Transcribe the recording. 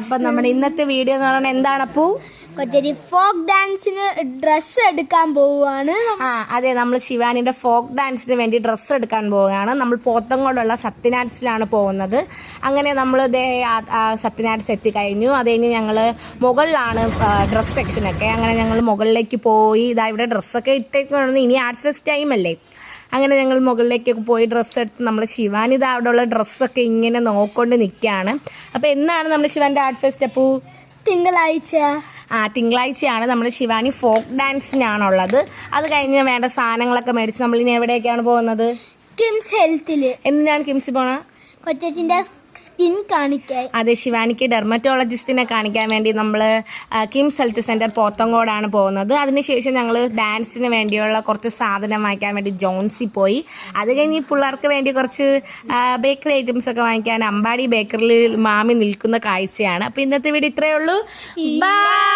അപ്പം നമ്മുടെ ഇന്നത്തെ വീഡിയോ എന്ന് പറയുന്നത് എന്താണ് അപ്പു? കൊച്ചേരി ഫോക്ക് ഡാൻസിന് ഡ്രസ്സ് എടുക്കാൻ പോവുകയാണ്. അതെ, നമ്മൾ ശിവാനിയുടെ ഫോക്ക് ഡാൻസിന് വേണ്ടി ഡ്രസ്സ് എടുക്കാൻ പോവുകയാണ്. നമ്മൾ പോത്തങ്കോടുള്ള സത്യനാട്സിലാണ് പോകുന്നത്. അങ്ങനെ നമ്മൾ സത്യനാട്സ് എത്തിക്കഴിഞ്ഞു. അത് കഴിഞ്ഞ് ഞങ്ങൾ മുകളിലാണ് ഡ്രസ്സ് സെക്ഷനൊക്കെ. അങ്ങനെ ഞങ്ങൾ മുകളിലേക്ക് പോയി. ഇവിടെ ഡ്രസ്സൊക്കെ ഇട്ടേക്കാണ്. ഇനി ആർട്സ് ഫെസ്റ്റ് ടൈമല്ലേ. അങ്ങനെ ഞങ്ങൾ മുകളിലേക്കൊക്കെ പോയി ഡ്രസ്സ് എടുത്ത് നമ്മൾ ശിവാനി അവിടെയുള്ള ഡ്രസ്സൊക്കെ ഇങ്ങനെ നോക്കൊണ്ട് നിൽക്കുകയാണ്. അപ്പോൾ എന്നാണ് നമ്മുടെ ശിവാൻ്റെ ആർട്ട് ഫെസ്റ്റ് അപ്പു? തിങ്കളാഴ്ച. തിങ്കളാഴ്ചയാണ് നമ്മുടെ ശിവാനി ഫോക്ക് ഡാൻസിനാണുള്ളത്. അത് കഴിഞ്ഞ് വേണ്ട സാധനങ്ങളൊക്കെ മേടിച്ച് നമ്മൾ ഇനി എവിടേക്കാണ് പോകുന്നത്? കിംസ് ഹെൽത്തിൽ. എന്തിനാണ് കിംസിൽ പോണ? കൊച്ചേച്ചിൻ്റെ സ്കിൻ കാണിക്കാൻ. അതെ, ശിവാനിക്ക് ഡെർമറ്റോളജിസ്റ്റിനെ കാണിക്കാൻ വേണ്ടി നമ്മൾ കിംസ് ഹെൽത്ത് സെൻറ്റർ പോത്തങ്കോടാണ് പോകുന്നത്. അതിനുശേഷം ഞങ്ങൾ ഡാൻസിന് വേണ്ടിയുള്ള കുറച്ച് സാധനം വാങ്ങിക്കാൻ വേണ്ടി ജോൺസിൽ പോയി. അത് കഴിഞ്ഞ് പിള്ളേർക്ക് വേണ്ടി കുറച്ച് ബേക്കറി ഐറ്റംസ് ഒക്കെ വാങ്ങിക്കാൻ അമ്പാടി ബേക്കറിയിൽ മാമി നിൽക്കുന്ന കാഴ്ചയാണ്. അപ്പോൾ ഇന്നത്തെ വീഡിയോ ഇത്രയേ ഉള്ളൂ. ബൈ.